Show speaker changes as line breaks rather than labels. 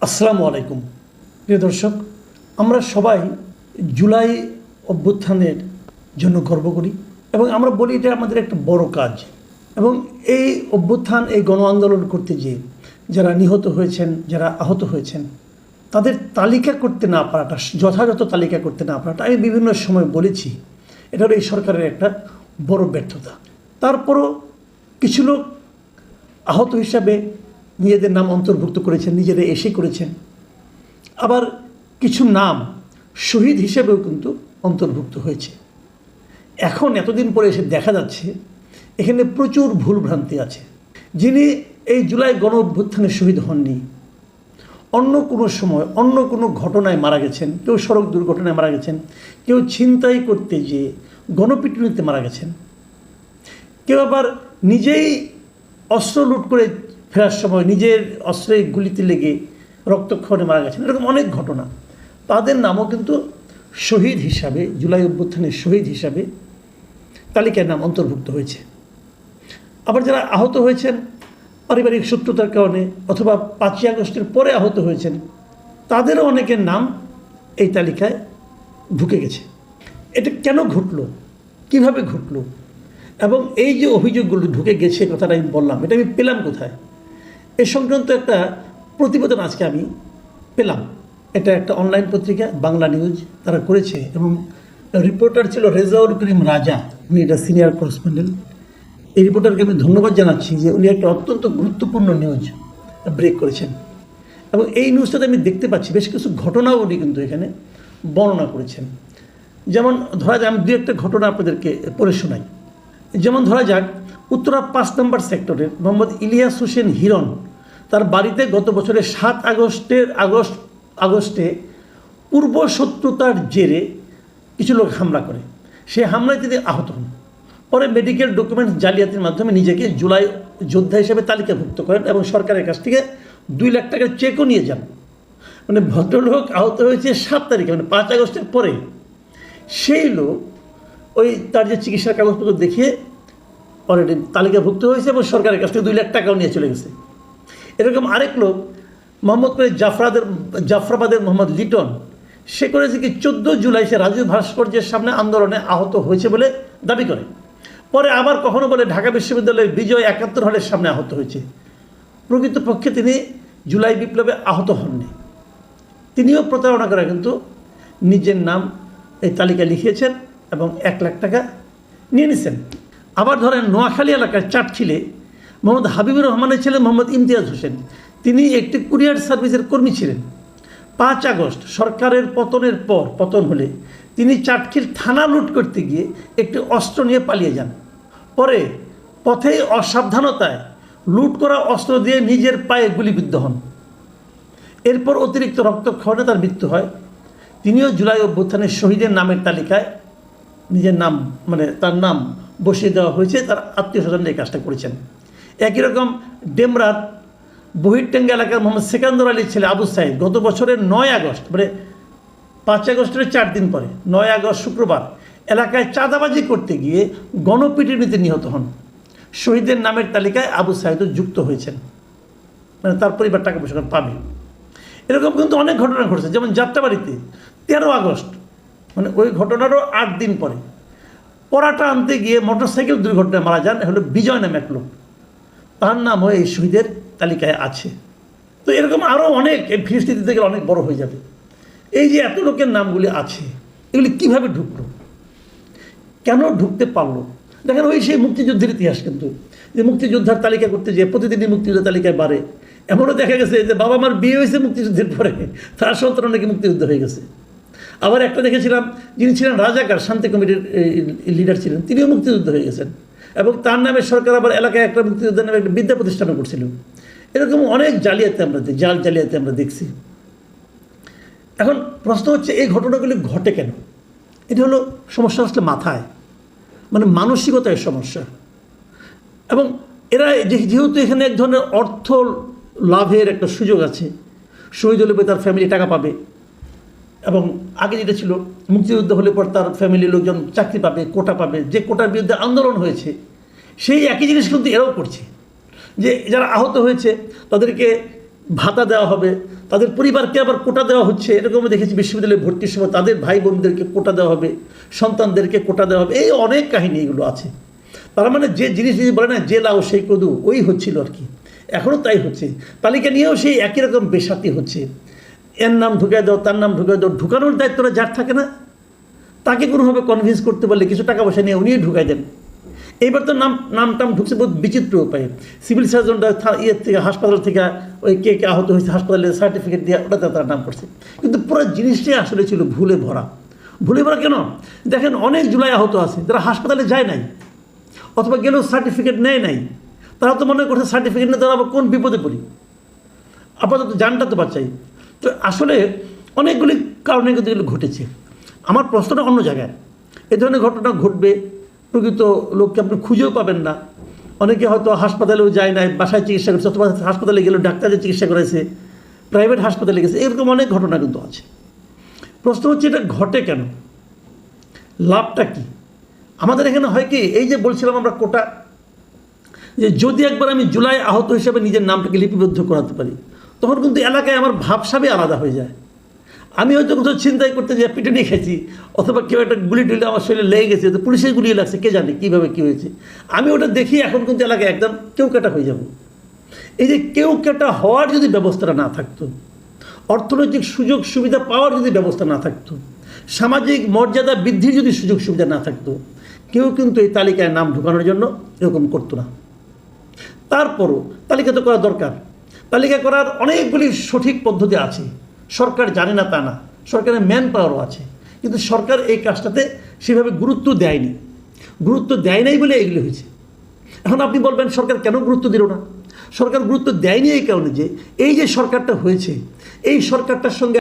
আসসালামু আলাইকুম প্রিয় দর্শক, আমরা সবাই জুলাই অভ্যুত্থানের জন্য গর্ব করি এবং আমরা বলি এটা আমাদের একটা বড় কাজ। এবং এই অভ্যুত্থান, এই গণ আন্দোলন করতে গিয়ে যারা নিহত হয়েছেন, যারা আহত হয়েছেন, তাদের তালিকা করতে না পারাটা, যথাযথ তালিকা করতে না পারাটা আমি বিভিন্ন সময় বলেছি, এটা হলো এই সরকারের একটা বড় ব্যর্থতা। তারপরও কিছু লোক আহত হিসাবে নিজেদের নাম অন্তর্ভুক্ত করেছেন, নিজেরা এসে করেছেন। আবার কিছু নাম শহীদ হিসেবেও কিন্তু অন্তর্ভুক্ত হয়েছে। এখন এতদিন পরে এসে দেখা যাচ্ছে এখানে প্রচুর ভুলভ্রান্তি আছে। যিনি এই জুলাই গণ অভ্যুত্থানে শহীদ হননি, অন্য কোনো সময় অন্য কোনো ঘটনায় মারা গেছেন, কেউ সড়ক দুর্ঘটনায় মারা গেছেন, কেউ ছিনতাই করতে যেয়ে গণপিটুনিতে মারা গেছেন, কেউ আবার নিজেই অস্ত্র লুট করে ফেরার সময় নিজের অস্ত্রের গুলিতে লেগে রক্তক্ষরণে মারা গেছেন, এরকম অনেক ঘটনা। তাদের নামও কিন্তু শহীদ হিসাবে, জুলাই অভ্যুত্থানের শহীদ হিসাবে তালিকায় নাম অন্তর্ভুক্ত হয়েছে। আবার যারা আহত হয়েছেন পারিবারিক শত্রুতার কারণে অথবা 5ই আগস্টের পরে আহত হয়েছেন, তাদেরও অনেকের নাম এই তালিকায় ঢুকে গেছে। এটা কেন ঘটলো, কিভাবে ঘটলো, এবং এই যে অভিযোগগুলো ঢুকে গেছে কথাটা আমি বললাম, এটা আমি পেলাম কোথায়? এ সংক্রান্ত একটা প্রতিবেদন আজকে আমি পেলাম। এটা একটা অনলাইন পত্রিকা বাংলা নিউজ তারা করেছে এবং রিপোর্টার ছিল রেজাউল করিম রাজা, উনি এটা সিনিয়র করেসপন্ডেন্ট। এই রিপোর্টারকে আমি ধন্যবাদ জানাচ্ছি যে উনি একটা অত্যন্ত গুরুত্বপূর্ণ নিউজ ব্রেক করেছেন। এবং এই নিউজটাতে আমি দেখতে পাচ্ছি বেশ কিছু ঘটনাও উনি কিন্তু এখানে বর্ণনা করেছেন। যেমন ধরা যাক, আমি দু একটা ঘটনা আপনাদেরকে পড়ে শোনাই। যেমন ধরা যাক, উত্তরা 5 নম্বর সেক্টরের মোহাম্মদ ইলিয়াস হোসেন হিরণ, তার বাড়িতে গত বছরের 7 আগস্টে পূর্ব শত্রুতার জেরে কিছু লোক হামলা করে। সেই হামলায় তিনি আহত হন। পরে মেডিকেল ডকুমেন্টস জালিয়াতির মাধ্যমে নিজেকে জুলাই যোদ্ধা হিসেবে তালিকাভুক্ত করেন এবং সরকারের কাছ থেকে 2 লাখ টাকার চেকও নিয়ে যান। মানে ভদ্রলোক আহত হয়েছে 7 তারিখে, মানে 5 আগস্টের পরে। সেই লোক ওই তার যে চিকিৎসার কাগজপত্র দেখিয়ে অলরেডি তালিকাভুক্ত হয়েছে এবং সরকারের কাছ থেকে 2 লাখ টাকাও নিয়ে চলে গেছে। এরকম আরেক লোক মোহাম্মদপুরের জাফরাবাদের মোহাম্মদ লিটন, সে করেছে কি 14 জুলাই সে রাজীব ভাস্কর্যের সামনে আন্দোলনে আহত হয়েছে বলে দাবি করে। পরে আবার কখনো বলে ঢাকা বিশ্ববিদ্যালয়ের বিজয় 71 হলের সামনে আহত হয়েছে। প্রকৃতপক্ষে তিনি জুলাই বিপ্লবে আহত হননি। তিনিও প্রতারণা করে কিন্তু নিজের নাম এই তালিকায় লিখিয়েছেন এবং 1 লাখ টাকা নিয়ে নিছেন। আবার ধরেন নোয়াখালী এলাকার চাটখিলে মোহাম্মদ হাবিবুর রহমানের ছেলে মোহাম্মদ ইমতিয়াজ হোসেন, তিনি একটি কুরিয়ার সার্ভিসের কর্মী ছিলেন। 5 আগস্ট সরকারের পতন হলে তিনি চাটখিল থানা লুট করতে গিয়ে একটি অস্ত্র নিয়ে পালিয়ে যান। পরে পথেই অসাবধানতায় লুট করা অস্ত্র দিয়ে নিজের পায়ে গুলিবিদ্ধ হন। এরপর অতিরিক্ত রক্তক্ষরণে তার মৃত্যু হয়। তিনিও জুলাই অভ্যুত্থানের শহীদের নামের তালিকায় নিজের নাম, মানে তার নাম বসিয়ে দেওয়া হয়েছে। তার আত্মীয় স্বজনরা এই কাজটা করেছেন। একই রকম ডেমরার বহিরটেঙ্গা এলাকার মোহাম্মদ সেকান্দর আলীর ছেলে আবু সাইদ গত বছরের 9 আগস্ট, মানে 5 আগস্টের 4 দিন পরে 9 আগস্ট শুক্রবার এলাকায় চাঁদাবাজি করতে গিয়ে গণপিটুনিতে নিহত হন। শহীদের নামের তালিকায় আবু সাইদও যুক্ত হয়েছেন, মানে তার পরিবার টাকা পয়সা পাবে। এরকম কিন্তু অনেক ঘটনা ঘটেছে। যেমন যাত্রাবাড়িতে 13 আগস্ট, মানে ওই ঘটনারও 8 দিন পরে পরাটা আনতে গিয়ে মোটরসাইকেল দুর্ঘটনায় মারা যান হলো বিজয় নামে এক লোক, তার নামও এই শহীদের তালিকায় আছে। তো এরকম আরও অনেক, এই ফিরিস্তি দিতে গেলে অনেক বড় হয়ে যাবে। এই যে এত লোকের নামগুলি আছে, এগুলি কিভাবে ঢুকলো, কেন ঢুকতে পারলো? দেখেন, ওই সেই মুক্তিযুদ্ধের ইতিহাস কিন্তু, যে মুক্তিযোদ্ধার তালিকা করতে যেয়ে প্রতিদিনই মুক্তিযুদ্ধের তালিকায় বাড়ে। এমনও দেখা গেছে যে বাবা মার বিয়ে হয়েছে মুক্তিযুদ্ধের পরে, তার সন্তান নাকি মুক্তিযুদ্ধ হয়ে গেছে। আবার একটা দেখেছিলাম, যিনি ছিলেন রাজাকার, শান্তি কমিটির লিডার ছিলেন, তিনিও মুক্তিযুদ্ধ হয়ে গেছেন এবং তার নামে সরকার আবার এলাকায় একটা মুক্তিযোদ্ধার নামে একটা বিদ্যা প্রতিষ্ঠানও করছিল। এরকম অনেক জালিয়াতি আমরা দেখছি। এখন প্রশ্ন হচ্ছে, এই ঘটনাগুলি ঘটে কেন? এটা হলো সমস্যা আসলে মাথায়, মানে মানসিকতায় সমস্যা। এবং এরা যেহেতু এখানে এক ধরনের অর্থ লাভের একটা সুযোগ আছে, শহীদ হলে তার ফ্যামিলি টাকা পাবে, এবং আগে যেটা ছিল মুক্তিযুদ্ধ হলে পর তার ফ্যামিলির লোকজন চাকরি পাবে, কোটা পাবে, যে কোটার বিরুদ্ধে আন্দোলন হয়েছে সেই একই জিনিস কিন্তু এরাও করছে। যে যারা আহত হয়েছে তাদেরকে ভাতা দেওয়া হবে, তাদের পরিবারকে আবার কোটা দেওয়া হচ্ছে, এরকম আমি দেখেছি বিশ্ববিদ্যালয়ে ভর্তির সময় তাদের ভাই বোনদেরকে কোটা দেওয়া হবে, সন্তানদেরকে কোটা দেওয়া হবে, এই অনেক কাহিনী এগুলো আছে। তার মানে যে জিনিস যদি বলে না যে লাও সেই কদু, ওই হচ্ছিল আর কি, এখনও তাই হচ্ছে। তালিকা নিয়েও সেই একই রকম বেসাতি হচ্ছে, এর নাম ঢুকায় দাও, তার নাম ঢুকায় দাও, ঢুকানোর দায়িত্বটা যার থাকে না, তাকে কোনোভাবে কনভিন্স করতে পারলে কিছু টাকা পয়সা নিয়ে উনিই ঢুকাই দেন। এইবার তো নাম ঢুকছে বহুত বিচিত্র উপায়ে। সিভিল সার্জনরা ইয়ের থেকে, হাসপাতাল থেকে ওই কে আহত হয়েছে হাসপাতালে সার্টিফিকেট দিয়ে ওটাতে তার নাম করছে, কিন্তু পুরো জিনিসটাই আসলে ছিল ভুলে ভরা। ভুলে ভরা কেন? দেখেন অনেক জুলাই আহত আছে যারা হাসপাতালে যায় নাই, অথবা গেলেও সার্টিফিকেট নেয় নাই, তারা তো মনে করছে সার্টিফিকেট নিয়ে তারা আবার কোন বিপদে পড়ি, আপাতত জানটা তো বাঁচাই। তো আসলে অনেকগুলি কারণে কিন্তু এগুলো ঘটেছে। আমার প্রশ্নটা অন্য জায়গায়, এ ধরনের ঘটনা ঘটবে, প্রকৃত লোককে আপনি খুঁজেও পাবেন না। অনেকে হয়তো হাসপাতালেও যায় নাই, বাসায় চিকিৎসা করছে, অথবা হাসপাতালে গেলেও ডাক্তারের চিকিৎসা করেছে, প্রাইভেট হাসপাতালে গেছে, এরকম অনেক ঘটনা কিন্তু আছে। প্রশ্ন হচ্ছে এটা ঘটে কেন, লাভটা কি? আমাদের এখানে হয় কি, এই যে বলছিলাম আমরা কোটা, যে যদি একবার আমি জুলাই আহত হিসেবে নিজের নামটাকে লিপিবদ্ধ করাতে পারি, তখন কিন্তু এলাকায় আমার ভাবসাবই আলাদা হয়ে যায়। আমি হয়তো কোথাও ছিনতাই করতে যাই, পিটুনি খেয়েছি, অথবা কেউ একটা গুলি টুলি আমার শরীরে লেগে গেছে, তো পুলিশের গুলি লাগছে, কে জানে কীভাবে কী হয়েছে, আমি ওটা দেখি এখন কিন্তু এলাকায় একদম কেউ কাটা হয়ে যাব। এই যে কেউ কাটা হওয়ার যদি ব্যবস্থাটা না থাকতো, অর্থনৈতিক সুযোগ সুবিধা পাওয়ার যদি ব্যবস্থা না থাকতো, সামাজিক মর্যাদা বৃদ্ধির যদি সুযোগ সুবিধা না থাকতো, কেউ কিন্তু এই তালিকায় নাম ঢোকানোর জন্য এরকম করতো না। তারপরও তালিকা তো করা দরকার, তালিকা করার অনেকগুলি সঠিক পদ্ধতি আছে, সরকার জানে না তা না, সরকারের ম্যান পাওয়ারও আছে, কিন্তু সরকার এই কাজটাতে সেভাবে গুরুত্ব দেয়নি। গুরুত্ব দেয় নাই বলে এগুলো হয়েছে। এখন আপনি বলবেন সরকার কেন গুরুত্ব দিল না? সরকার গুরুত্ব দেয়নি এই কারণে যে এই যে সরকারটা হয়েছে, এই সরকারটার সঙ্গে